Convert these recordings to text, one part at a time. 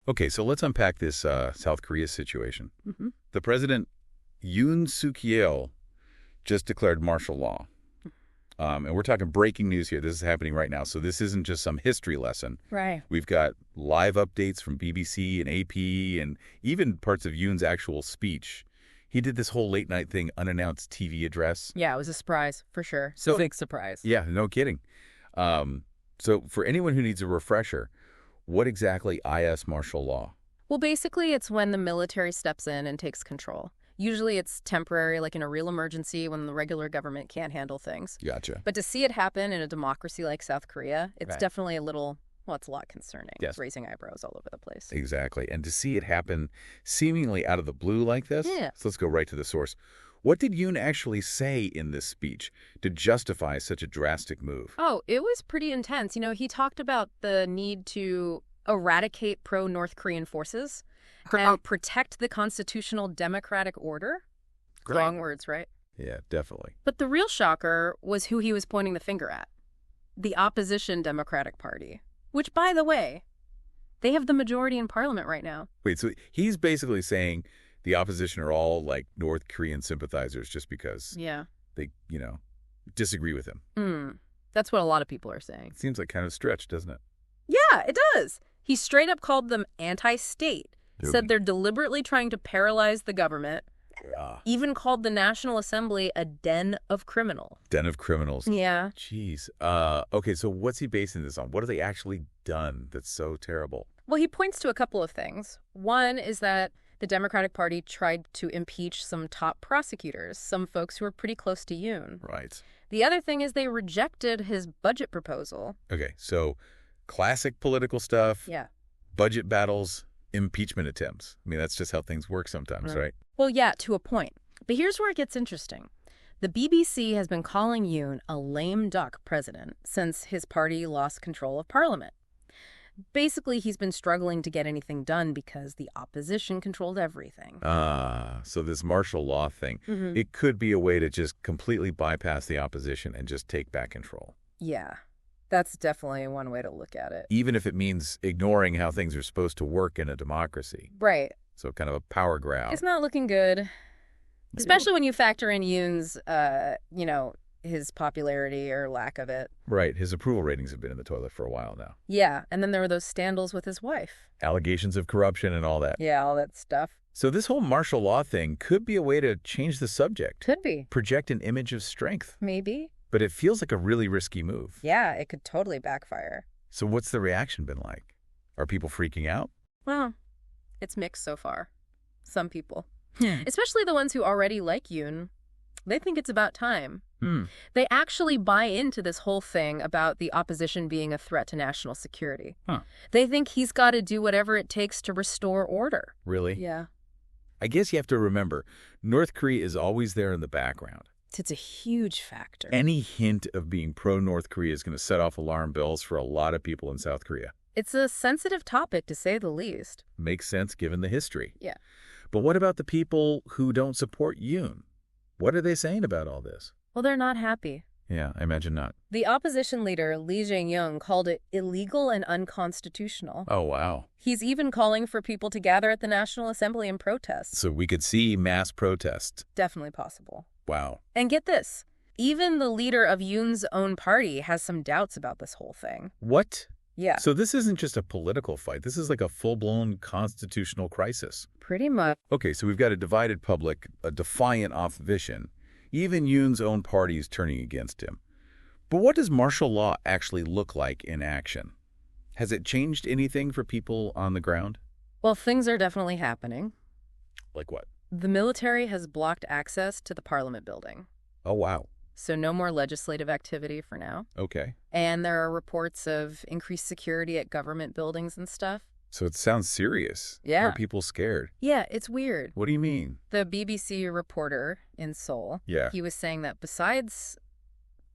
Okay, so let's unpack this South Korea situation. Hmm. The president, Yoon Yeol, just declared martial law. And we're talking breaking news here. This is happening right now. So this isn't just some history lesson. Right. We've got live updates from BBC and AP and even parts of Yoon's actual speech. He did this whole late-night thing, unannounced TV address. Yeah, it was a surprise, for sure. So- Big surprise. Yeah, no kidding. So for anyone who needs a refresher, what exactly is martial law? Well, basically, it's when the military steps in and takes control. Usually it's temporary, like in a real emergency when the regular government can't handle things. Gotcha. But to see it happen in a democracy like South Korea, it's Right. definitely a little, well, it's a lot concerning. Yes. It's raising eyebrows all over the place. Exactly. And to see it happen seemingly out of the blue like this, Yeah. so let's go right to the source. What did Yoon actually say in this speech to justify such a drastic move? Oh, it was pretty intense. He talked about the need to eradicate pro-North Korean forces and protect the constitutional democratic order. Strong words, right? Yeah, definitely. But the real shocker was who he was pointing the finger at. The opposition Democratic Party. Which, by the way, they have the majority in parliament right now. Wait, so he's basically saying the opposition are all like North Korean sympathizers just because Yeah. they, disagree with him. That's what a lot of people are saying. It seems like kind of stretched, doesn't it? Yeah, it does. He straight up called them anti-state, said they're deliberately trying to paralyze the government, even called the National Assembly a den of criminals. Den of criminals. Yeah. Jeez. Okay, so what's he basing this on? What have they actually done that's so terrible? Well, he points to a couple of things. One is that the Democratic Party tried to impeach some top prosecutors, some folks who are pretty close to Yoon. Right. The other thing is they rejected his budget proposal. Okay, so classic political stuff, Yeah. budget battles, impeachment attempts. I mean, that's just how things work sometimes, right? Well, yeah, to a point. But here's where it gets interesting. The BBC has been calling Yoon a lame duck president since his party lost control of parliament. Basically, he's been struggling to get anything done because the opposition controlled everything. So this martial law thing, it could be a way to just completely bypass the opposition and just take back control. Yeah, that's definitely one way to look at it. Even if it means ignoring how things are supposed to work in a democracy. Right. So kind of a power grab. It's not looking good, especially when you factor in Yoon's, his popularity or lack of it. Right. His approval ratings have been in the toilet for a while now. Yeah, and then there were those scandals with his wife. Allegations of corruption and all that. Yeah, all that stuff. So this whole martial law thing could be a way to change the subject. Could be. Project an image of strength. Maybe. But it feels like a really risky move. Yeah, it could totally backfire. So what's the reaction been like? Are people freaking out? Well, it's mixed so far. Some people. Especially the ones who already like Yoon. They think it's about time. They actually buy into this whole thing about the opposition being a threat to national security. They think he's got to do whatever it takes to restore order. Really? Yeah. I guess you have to remember, North Korea is always there in the background. It's a huge factor. Any hint of being pro-North Korea is going to set off alarm bells for a lot of people in South Korea. It's a sensitive topic, to say the least. Makes sense given the history. Yeah. But what about the people who don't support Yoon? What are they saying about all this? Well, they're not happy. Yeah, I imagine not. The opposition leader, Lee Jae-myung, called it illegal and unconstitutional. Oh, wow. He's even calling for people to gather at the National Assembly and protest. So we could see mass protests. Definitely possible. Wow. And get this, even the leader of Yoon's own party has some doubts about this whole thing. What? Yeah. So this isn't just a political fight. This is like a full-blown constitutional crisis. Pretty much. Okay, so we've got a divided public, a defiant opposition. Even Yoon's own party is turning against him. But what does martial law actually look like in action? Has it changed anything for people on the ground? Well, things are definitely happening. Like what? The military has blocked access to the parliament building. Oh, wow. So no more legislative activity for now. Okay. And there are reports of increased security at government buildings and stuff. So it sounds serious. Yeah. Are people scared? Yeah, it's weird. What do you mean? The BBC reporter in Seoul, Yeah. he was saying that besides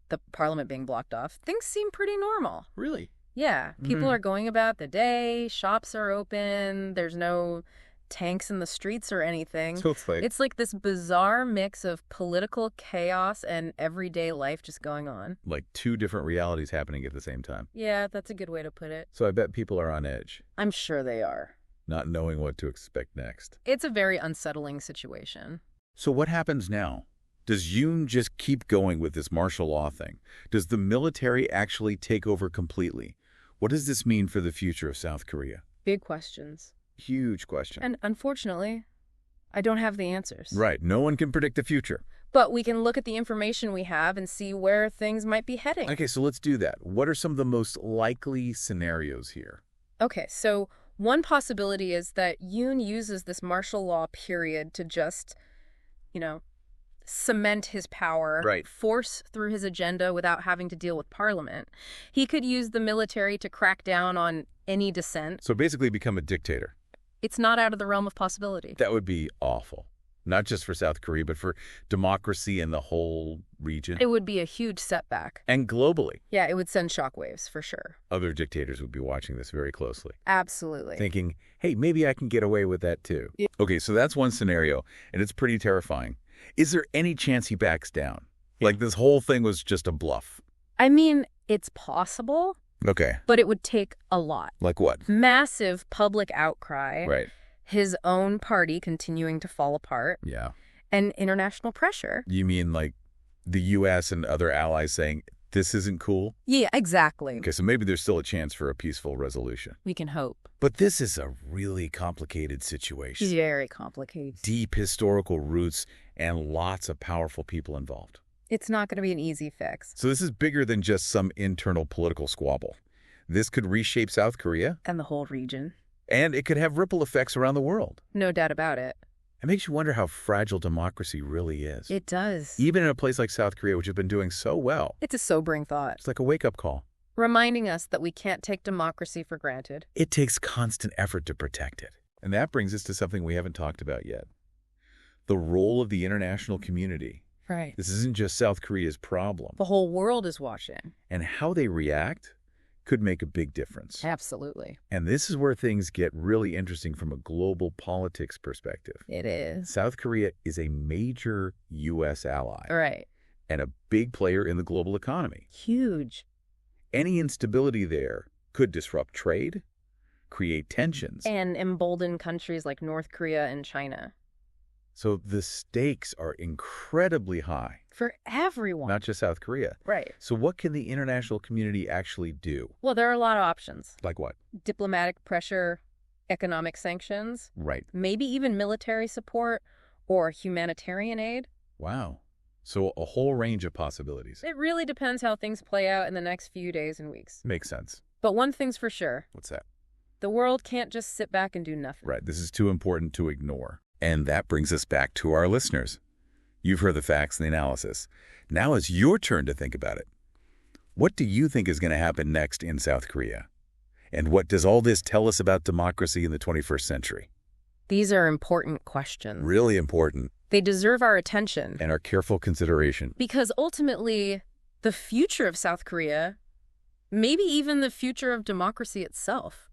the parliament being blocked off, things seem pretty normal. Really? Yeah, people are going about the day, shops are open, there's no tanks in the streets or anything. So It's like this bizarre mix of political chaos and everyday life just going on. like two different realities happening at the same time. Yeah, that's a good way to put it. So I bet people are on edge. I'm sure they are. not knowing what to expect next. It's a very unsettling situation. So what happens now? Does Yoon just keep going with this martial law thing? Does the military actually take over completely? What does this mean for the future of South Korea? Big questions. Huge question. And unfortunately, I don't have the answers. Right. No one can predict the future. But we can look at the information we have and see where things might be heading. Okay, so let's do that. What are some of the most likely scenarios here? Okay, so one possibility is that Yoon uses this martial law period to just, cement his power, Right. force through his agenda without having to deal with parliament. He could use the military to crack down on any dissent. So basically become a dictator. It's not out of the realm of possibility. That would be awful. Not just for South Korea, but for democracy in the whole region. It would be a huge setback. And globally. Yeah, it would send shockwaves, for sure. Other dictators would be watching this very closely. Absolutely. Thinking, hey, maybe I can get away with that too. Yeah. Okay, so that's one scenario, and it's pretty terrifying. Is there any chance he backs down? Like this whole thing was just a bluff? I mean, it's possible, Okay. but it would take a lot. Like what? Massive public outcry. Right. His own party continuing to fall apart, Yeah. and international pressure. You mean like the U.S. and other allies saying, this isn't cool? Yeah, exactly. Okay, so maybe there's still a chance for a peaceful resolution. We can hope. But this is a really complicated situation. Very complicated. Deep historical roots and lots of powerful people involved. It's not going to be an easy fix. So this is bigger than just some internal political squabble. This could reshape South Korea, And the whole region. and it could have ripple effects around the world. No doubt about it. It makes you wonder how fragile democracy really is. It does. Even in a place like South Korea, which has been doing so well. It's a sobering thought, It's like a wake-up call. reminding us that we can't take democracy for granted. It takes constant effort to protect it. And that brings us to something we haven't talked about yet. The role of the international community. Right. This isn't just South Korea's problem. The whole world is watching. And how they react could make a big difference. Absolutely. And this is where things get really interesting from a global politics perspective. It is. South Korea is a major U.S. ally Right. and a big player in the global economy. Huge. Any instability there could disrupt trade, create tensions. And embolden countries like North Korea and China. So the stakes are incredibly high, For everyone. not just South Korea. Right. So what can the international community actually do? Well, there are a lot of options. Like what? Diplomatic pressure, economic sanctions, Right. maybe even military support or humanitarian aid. Wow. So a whole range of possibilities. It really depends how things play out in the next few days and weeks. Makes sense. But one thing's for sure, What's that? the world can't just sit back and do nothing. Right. This is too important to ignore. And that brings us back to our listeners. You've heard the facts and the analysis. Now it's your turn to think about it. What do you think is going to happen next in South Korea? And what does all this tell us about democracy in the 21st century? These are important questions. Really important, They deserve our attention. and our careful consideration. Because ultimately, the future of South Korea, maybe even the future of democracy itself,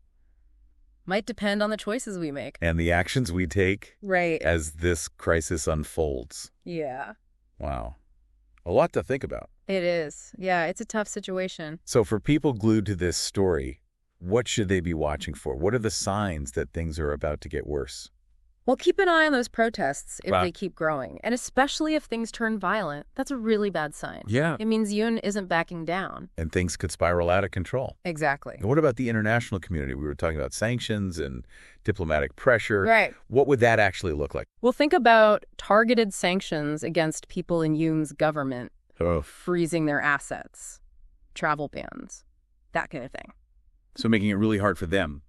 might depend on the choices we make. And the actions we take Right. as this crisis unfolds. Yeah, Wow. A lot to think about. it is. Yeah, it's a tough situation. So for people glued to this story, what should they be watching for? What are the signs that things are about to get worse? Well, keep an eye on those protests if Wow. they keep growing. And especially if things turn violent, that's a really bad sign. Yeah. It means Yoon isn't backing down. And things could spiral out of control. Exactly. And what about the international community? We were talking about sanctions and diplomatic pressure. Right. What would that actually look like? Well, think about targeted sanctions against people in Yoon's government, freezing their assets, travel bans, that kind of thing. So making it really hard for them,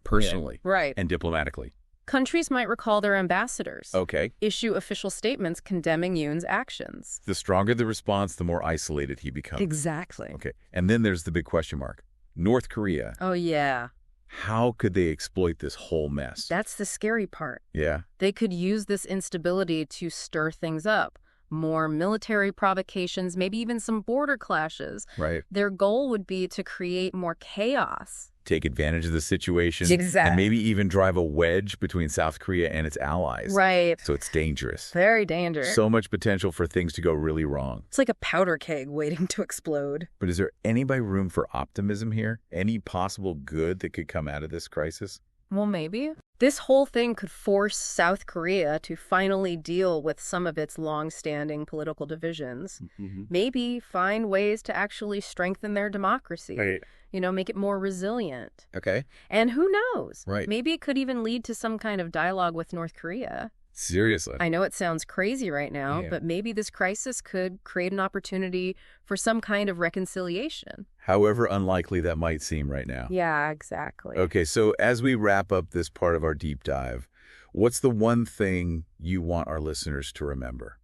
personally Right. and diplomatically. Countries might recall their ambassadors, Okay. issue official statements condemning Yoon's actions. The stronger the response, the more isolated he becomes. Exactly. Okay. And then there's the big question mark. North Korea. Oh, yeah. How could they exploit this whole mess? That's the scary part. Yeah. They could use this instability to stir things up. More military provocations, maybe even some border clashes. Right. Their goal would be to create more chaos. Take advantage of the situation. Exactly. And maybe even drive a wedge between South Korea and its allies. Right. So it's dangerous. Very dangerous. So much potential for things to go really wrong. It's like a powder keg waiting to explode. But is there any room for optimism here? Any possible good that could come out of this crisis? Well, maybe. This whole thing could force South Korea to finally deal with some of its long-standing political divisions. Maybe find ways to actually strengthen their democracy. Right. Make it more resilient. Okay. And who knows? Right. Maybe it could even lead to some kind of dialogue with North Korea. Seriously. I know it sounds crazy right now, but maybe this crisis could create an opportunity for some kind of reconciliation. However unlikely that might seem right now. Yeah, exactly. Okay, so as we wrap up this part of our deep dive, what's the one thing you want our listeners to remember?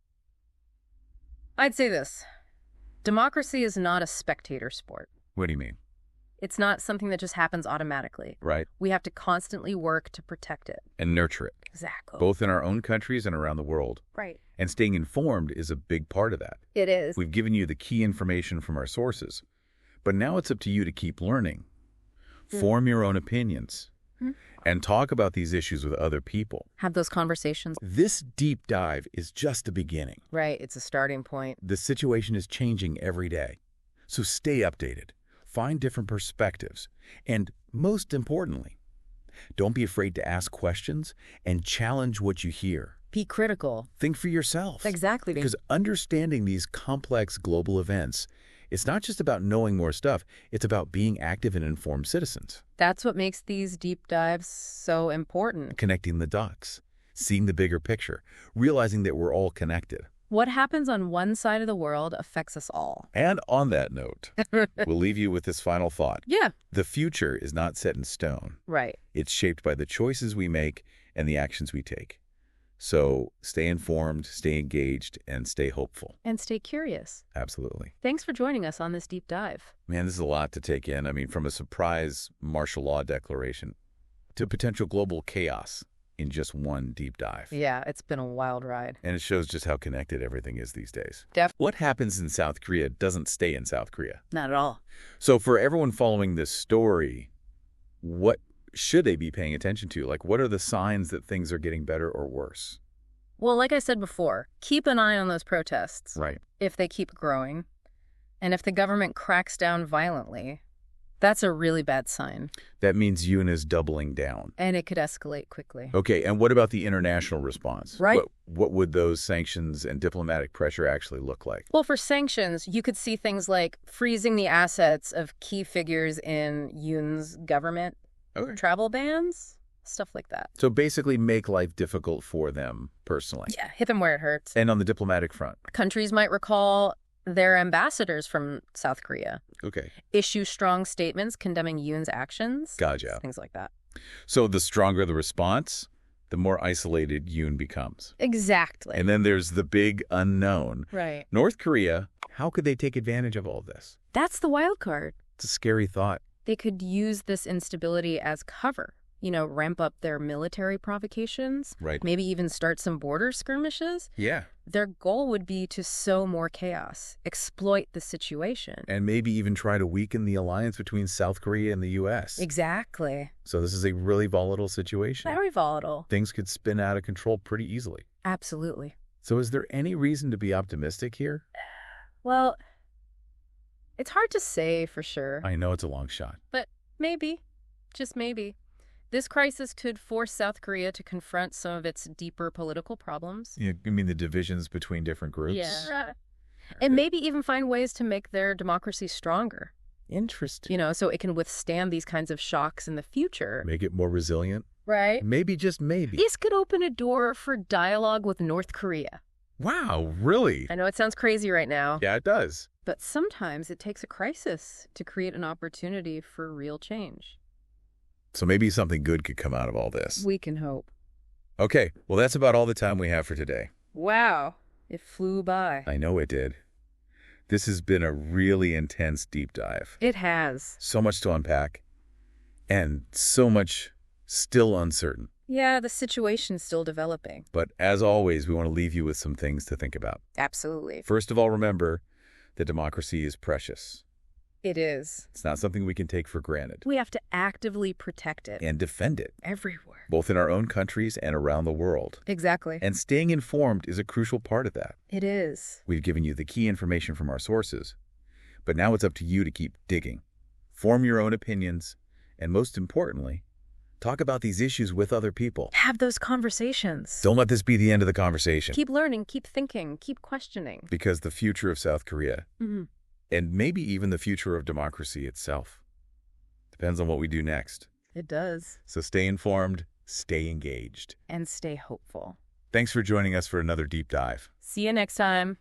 I'd say this. Democracy is not a spectator sport. What do you mean? It's not something that just happens automatically. Right. We have to constantly work to protect it. And nurture it. Exactly. Both in our own countries and around the world. Right. And staying informed is a big part of that. It is. We've given you the key information from our sources, but now it's up to you to keep learning. Form your own opinions. And talk about these issues with other people. Have those conversations. This deep dive is just the beginning. Right. It's a starting point. The situation is changing every day. So stay updated. Find different perspectives. And most importantly, don't be afraid to ask questions and challenge what you hear. Be critical. Think for yourself. Exactly. Because understanding these complex global events, it's not just about knowing more stuff. It's about being active and informed citizens. That's what makes these deep dives so important. Connecting the dots, seeing the bigger picture, realizing that we're all connected. What happens on one side of the world affects us all. And on that note, we'll leave you with this final thought. Yeah. The future is not set in stone. Right. It's shaped by the choices we make and the actions we take. So stay informed, stay engaged, and stay hopeful. And stay curious. Absolutely. Thanks for joining us on this deep dive. Man, this is a lot to take in. I mean, from a surprise martial law declaration to potential global chaos in just one deep dive. Yeah, it's been a wild ride. And it shows just how connected everything is these days. Definitely. What happens in South Korea doesn't stay in South Korea. Not at all. So for everyone following this story, what should they be paying attention to? Like, what are the signs that things are getting better or worse? Well, like I said before, keep an eye on those protests. Right. If they keep growing. And if the government cracks down violently, that's a really bad sign. That means Yoon is doubling down. And it could escalate quickly. Okay, and what about the international response? Right. What would those sanctions and diplomatic pressure actually look like? Well, for sanctions, you could see things like freezing the assets of key figures in Yoon's government, travel bans, stuff like that. So basically make life difficult for them personally. Yeah, hit them where it hurts. And on the diplomatic front? Countries might recall their ambassadors from South Korea. Okay. Issue strong statements condemning Yoon's actions. Gotcha. Things like that. So the stronger the response, the more isolated Yoon becomes. Exactly. And then there's the big unknown. Right. North Korea, how could they take advantage of all this? That's the wild card. It's a scary thought. They could use this instability as cover. Ramp up their military provocations. Right. Maybe even start some border skirmishes. Yeah. Their goal would be to sow more chaos, exploit the situation. And maybe even try to weaken the alliance between South Korea and the U.S. Exactly. So this is a really volatile situation. Very volatile. Things could spin out of control pretty easily. Absolutely. So is there any reason to be optimistic here? Well, it's hard to say for sure. I know it's a long shot. But maybe, just maybe, this crisis could force South Korea to confront some of its deeper political problems. You mean the divisions between different groups? Yeah. And maybe even find ways to make their democracy stronger. Interesting. So it can withstand these kinds of shocks in the future. Make it more resilient? Right. Maybe, just maybe. This could open a door for dialogue with North Korea. Wow, really? I know it sounds crazy right now. Yeah, it does. But sometimes it takes a crisis to create an opportunity for real change. So maybe something good could come out of all this. We can hope. Okay, well, that's about all the time we have for today. Wow, it flew by. I know it did. This has been a really intense deep dive. It has. So much to unpack, and so much still uncertain. Yeah, the situation's still developing. But as always, we want to leave you with some things to think about. Absolutely. First of all, remember that democracy is precious. It is. It's not something we can take for granted. We have to actively protect it. And defend it. Everywhere. Both in our own countries and around the world. Exactly. And staying informed is a crucial part of that. It is. We've given you the key information from our sources, but now it's up to you to keep digging. Form your own opinions, and most importantly, Talk about these issues with other people. Have those conversations. Don't let this be the end of the conversation. Keep learning, keep thinking, keep questioning. Because the future of South Korea, and maybe even the future of democracy itself, depends on what we do next. It does. So stay informed, stay engaged. And stay hopeful. Thanks for joining us for another deep dive. See you next time.